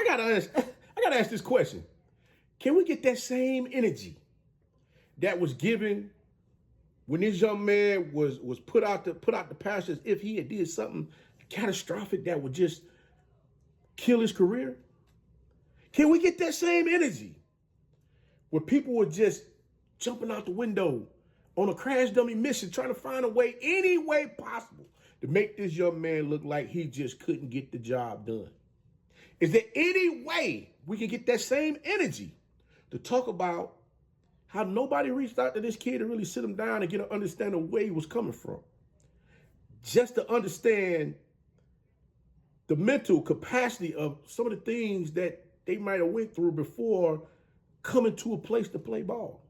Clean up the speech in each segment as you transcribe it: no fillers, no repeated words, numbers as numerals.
gotta ask this question. Can we get that same energy that was given when this young man was put out the pasture as if he had did something catastrophic that would just kill his career? Can we get that same energy where people were just jumping out the window on a crash dummy mission, trying to find a way, any way possible, to make this young man look like he just couldn't get the job done? Is there any way we can get that same energy to talk about how nobody reached out to this kid to really sit him down and get an understanding of where he was coming from? Just to understand the mental capacity of some of the things that they might have went through before coming to a place to play ball.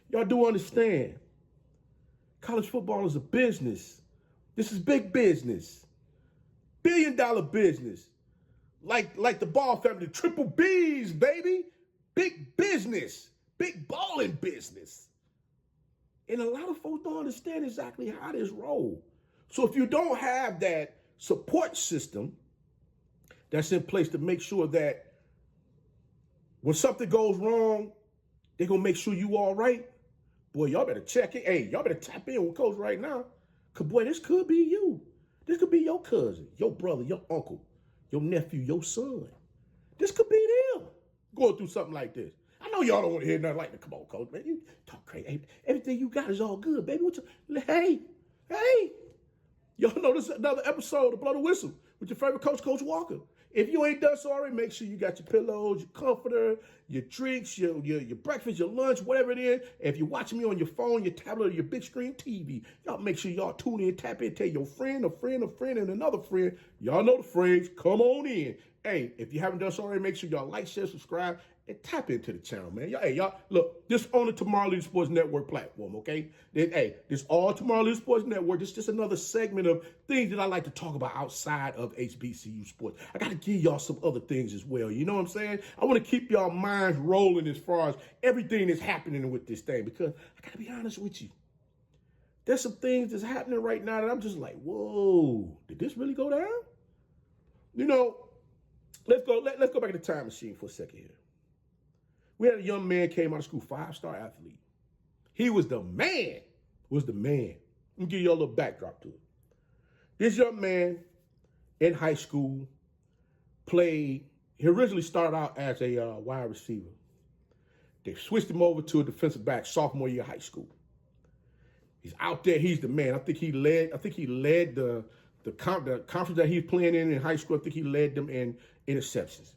Y'all do understand, college football is a business. This is big business, billion-dollar business. Like the Ball family, the triple B's, baby. Big business, big balling business. And a lot of folks don't understand exactly how this rolls. So if you don't have that support system that's in place to make sure that when something goes wrong, they're going to make sure you all right, boy, y'all better check it. Hey, y'all better tap in with Coach right now. Because, boy, this could be you. This could be your cousin, your brother, your uncle, your nephew, your son. This could be them going through something like this. I know y'all don't want to hear nothing like that. Come on, Coach, man. You talk crazy. Hey, everything you got is all good, baby. Hey. Y'all know this is another episode of Blow the Whistle with your favorite coach, Coach Walker. If you ain't done so already, make sure you got your pillows, your comforter, your drinks, your breakfast, your lunch, whatever it is. If you're watching me on your phone, your tablet, or your big screen TV, y'all make sure y'all tune in, tap in, tell your friend, a friend, a friend, and another friend. Y'all know the phrase, come on in. Hey, if you haven't done so already, make sure y'all like, share, subscribe, and tap into the channel, man. Y'all, look, this on the Tomorrow Leader Sports Network platform, okay? This all Tomorrow Leader Sports Network. This is just another segment of things that I like to talk about outside of HBCU sports. I got to give y'all some other things as well. You know what I'm saying? I want to keep y'all minds rolling as far as everything that's happening with this thing, because I got to be honest with you. There's some things that's happening right now that I'm just like, whoa, did this really go down? You know, let's go back in the time machine for a second here. We had a young man came out of school, 5-star athlete. He was the man. Let me give you a little backdrop to it. This young man in high school he originally started out as a wide receiver. They switched him over to a defensive back sophomore year of high school. He's out there. He's the man. I think he led the conference that he was playing in high school. I think he led them in interceptions.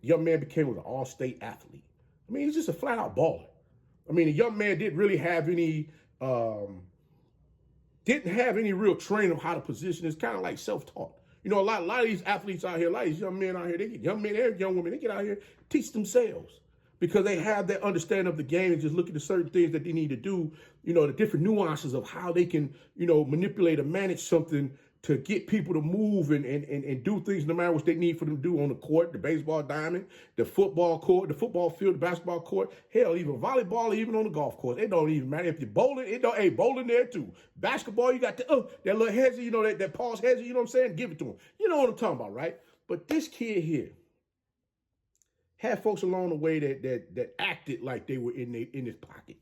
Young man became an all-state athlete. I mean, he's just a flat-out baller. I mean, the young man didn't really have any real training of how to position. It's kind of like self-taught. You know, a lot of these athletes out here, a lot of these young men out here, young women, they get out here, teach themselves because they have that understanding of the game and just look at the certain things that they need to do, you know, the different nuances of how they can, you know, manipulate or manage something to get people to move and do things no matter what they need for them to do on the court, the baseball diamond, the football court, the football field, the basketball court, hell, even volleyball, even on the golf course. It don't even matter. If you're bowling, bowling there too. Basketball, you got that little hezzy, you know, that pause hezzy, you know what I'm saying? Give it to him. You know what I'm talking about, right? But this kid here had folks along the way that acted like they were in his pocket.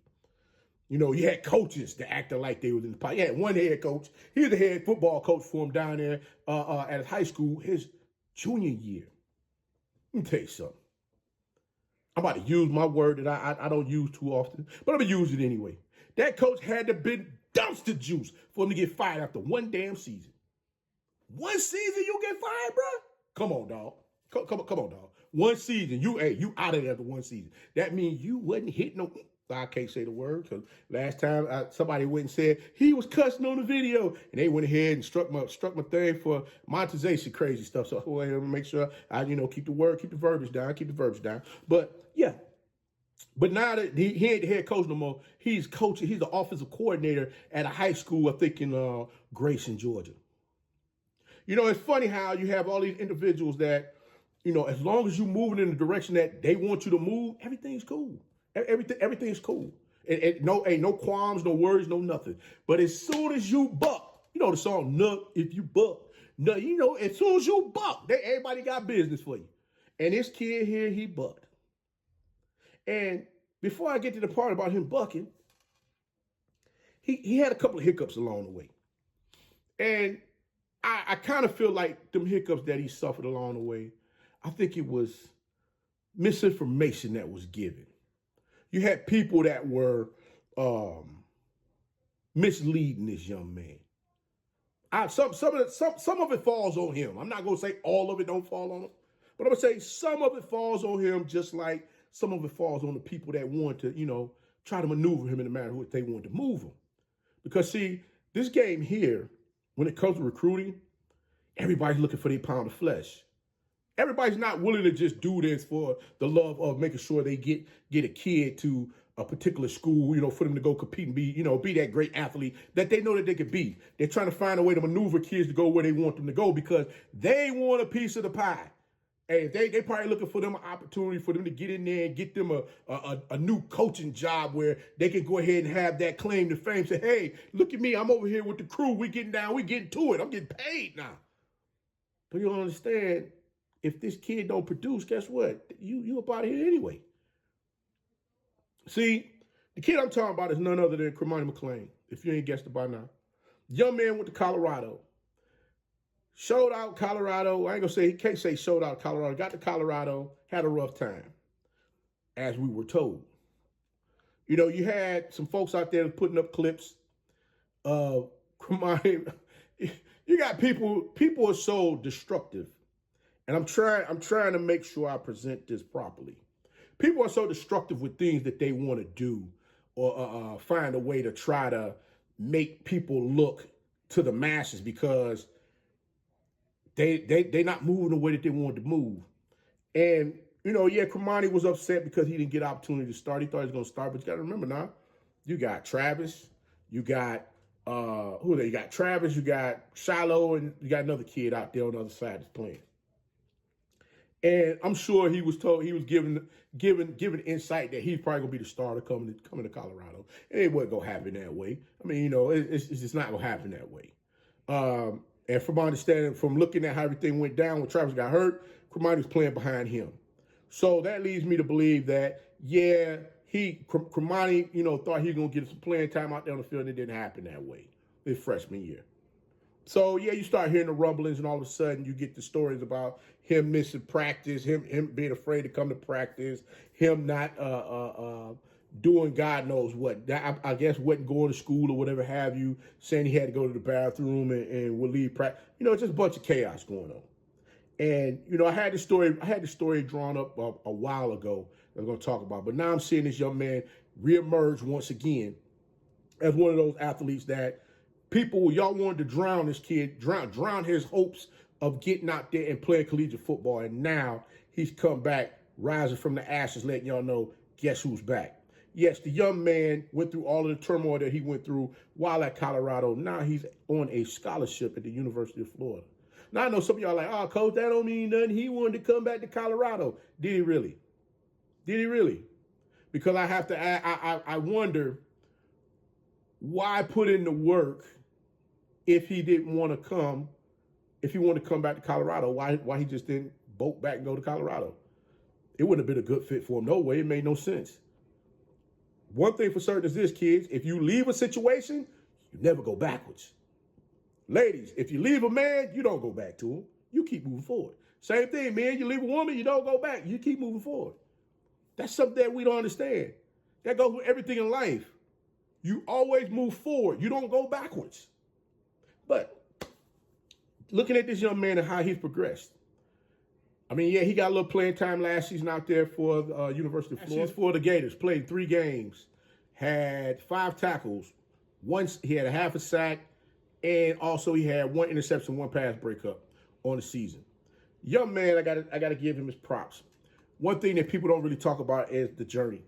You know, you had coaches that acted like they was in the pocket. You had one head coach. He was the head football coach for him down there at high school his junior year. Let me tell you something. I'm about to use my word that I don't use too often, but I'm going to use it anyway. That coach had to be dumpster juice for him to get fired after one damn season. One season you get fired, bro? Come on, dog. Come on, dog. One season. You out of there after one season. That means you wasn't hitting no... I can't say the word because last time somebody went and said he was cussing on the video, and they went ahead and struck my thing for monetization, crazy stuff. So I want to make sure I keep the verbiage down. But yeah, but now that he ain't the head coach no more, he's coaching. He's the offensive coordinator at a high school, I think in Grayson, Georgia. You know, it's funny how you have all these individuals that, you know, as long as you're moving in the direction that they want you to move, everything's cool. Everything's cool. Ain't no qualms, no worries, no nothing. But as soon as you buck, you know the song, "Nuck if you buck." No, you know, as soon as you buck, everybody got business for you. And this kid here, he bucked. And before I get to the part about him bucking, he had a couple of hiccups along the way. And I kind of feel like them hiccups that he suffered along the way, I think it was misinformation that was given. You had people that were misleading this young man. Some of it falls on him. I'm not going to say all of it don't fall on him, but I'm going to say some of it falls on him, just like some of it falls on the people that want to, you know, try to maneuver him in the manner which they want to move him. Because see, this game here, when it comes to recruiting, everybody's looking for their pound of flesh. Everybody's not willing to just do this for the love of making sure they get a kid to a particular school, you know, for them to go compete and be, you know, be that great athlete that they know that they could be. They're trying to find a way to maneuver kids to go where they want them to go because they want a piece of the pie. Hey, they probably looking for them an opportunity for them to get in there and get them a new coaching job where they can go ahead and have that claim to fame. Say, hey, look at me, I'm over here with the crew. We getting down, we getting to it. I'm getting paid now. But you don't understand, if this kid don't produce, guess what? You up out of here anyway. See, the kid I'm talking about is none other than Cormani McClain, if you ain't guessed it by now. Young man went to Colorado. Showed out Colorado. I ain't gonna say, he can't say showed out Colorado. Got to Colorado, had a rough time, as we were told. You know, you had some folks out there putting up clips of Cromani. You got people are so destructive. And I'm trying to make sure I present this properly. People are so destructive with things that they want to do or find a way to try to make people look to the masses because they not moving the way that they wanted to move. And, you know, yeah, Cromani was upset because he didn't get opportunity to start. He thought he was going to start, but you got to remember now, you got Travis, you got, who are they? You got Travis, you got Shiloh, and you got another kid out there on the other side that's playing. And I'm sure he was told, he was given insight that he's probably gonna be the starter coming to Colorado. And it wasn't gonna happen that way. I mean, you know, it's just not gonna happen that way. And from my understanding, from looking at how everything went down when Travis got hurt, Cromani was playing behind him. So that leads me to believe that, yeah, Cromani, you know, thought he was gonna get some playing time out there on the field, and it didn't happen that way his freshman year. So, yeah, you start hearing the rumblings, and all of a sudden you get the stories about him missing practice, him being afraid to come to practice, him not doing God knows what. I guess wasn't going to school or whatever have you, saying he had to go to the bathroom and would leave practice. You know, just a bunch of chaos going on. And, you know, I had the story drawn up a while ago that I'm going to talk about. But now I'm seeing this young man reemerge once again as one of those athletes that people, y'all wanted to drown this kid, drown his hopes of getting out there and playing collegiate football. And now he's come back, rising from the ashes, letting y'all know, guess who's back. Yes, the young man went through all of the turmoil that he went through while at Colorado. Now he's on a scholarship at the University of Florida. Now I know some of y'all are like, oh, coach, that don't mean nothing. He wanted to come back to Colorado. Did he really? Did he really? Because I have to, I wonder why put in the work if he didn't want to come, if he wanted to come back to Colorado, why he just didn't boat back and go to Colorado? It wouldn't have been a good fit for him. No way. It made no sense. One thing for certain is this, kids. If you leave a situation, you never go backwards. Ladies, if you leave a man, you don't go back to him. You keep moving forward. Same thing, man. You leave a woman, you don't go back. You keep moving forward. That's something that we don't understand. That goes with everything in life. You always move forward. You don't go backwards. But looking at this young man and how he's progressed, I mean, yeah, he got a little playing time last season out there for the University of Florida. For the Gators, played 3 games, had 5 tackles. Once he had a half a sack, and also he had 1 interception, 1 pass breakup on the season. Young man, I gotta give him his props. One thing that people don't really talk about is the journey.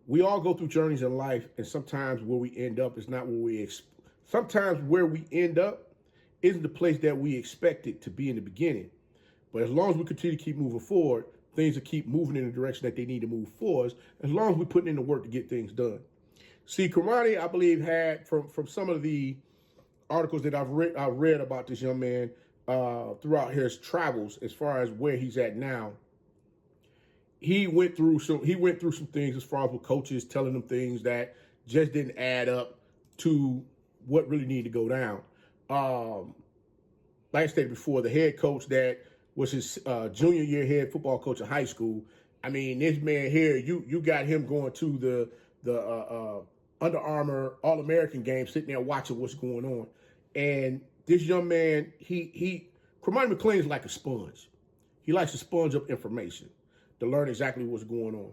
We all go through journeys in life, and sometimes where we end up is not where we sometimes where we end up isn't the place that we expect it to be in the beginning. But as long as we continue to keep moving forward, things will keep moving in the direction that they need to move forward, as long as we're putting in the work to get things done. See, Cormani, I believe, had, from some of the articles that I've read about this young man, throughout his travels, as far as where he's at now, he went through some things as far as with coaches telling them things that just didn't add up to what really needed to go down. Like I stated before, the head coach that was his junior year head football coach in high school. I mean, this man here, you got him going to the Under Armour All-American game, sitting there watching what's going on. And this young man, Cormani McClain is like a sponge. He likes to sponge up information to learn exactly what's going on.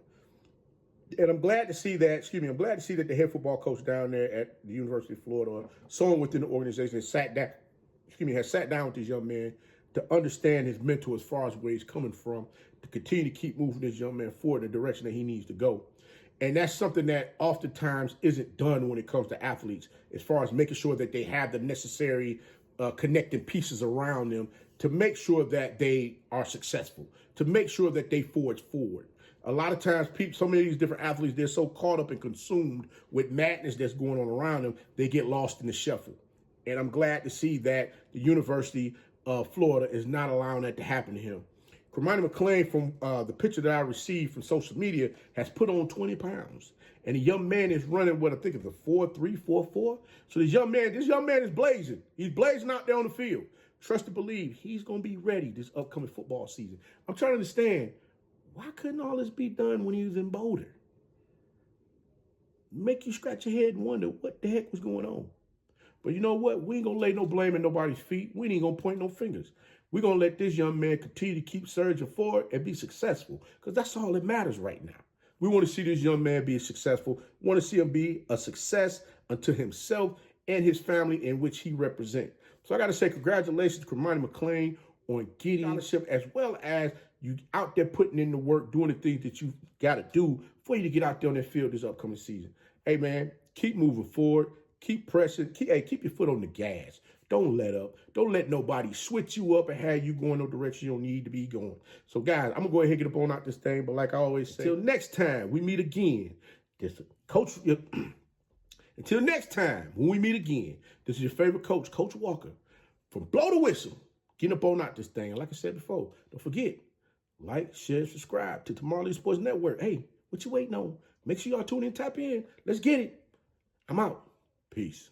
And I'm glad to see that, I'm glad to see that the head football coach down there at the University of Florida, or someone within the organization, has sat down with this young man to understand his mental as far as where he's coming from, to continue to keep moving this young man forward in the direction that he needs to go. And that's something that oftentimes isn't done when it comes to athletes, as far as making sure that they have the necessary connecting pieces around them to make sure that they are successful, to make sure that they forge forward. A lot of times, so many of these different athletes, they're so caught up and consumed with madness that's going on around them, they get lost in the shuffle. And I'm glad to see that the University of Florida is not allowing that to happen to him. Cormani McClain, from the picture that I received from social media, has put on 20 pounds. And the young man is running what I think is a 4.3, 4.4. So this young man is blazing. He's blazing out there on the field. Trust and believe he's going to be ready this upcoming football season. I'm trying to understand, why couldn't all this be done when he was in Boulder? Make you scratch your head and wonder what the heck was going on. But you know what? We ain't going to lay no blame at nobody's feet. We ain't going to point no fingers. We're going to let this young man continue to keep surging forward and be successful, because that's all that matters right now. We want to see this young man be successful. We want to see him be a success unto himself and his family in which he represents. So I got to say congratulations to Cormani McClain on getting scholarship, as well as you out there putting in the work, doing the things that you got to do for you to get out there on that field this upcoming season. Hey, man, keep moving forward. Keep pressing. Keep your foot on the gas. Don't let up. Don't let nobody switch you up and have you going no direction you don't need to be going. So, guys, I'm going to go ahead and get up on out this thing. But like I always say, until next time we meet again, until next time when we meet again, this is your favorite coach, Coach Walker, from Blow the Whistle, getting up on out this thing. And like I said before, don't forget, like, share, subscribe to Tomorrow League Sports Network. Hey, what you waiting on? Make sure y'all tune in, tap in. Let's get it. I'm out. Peace.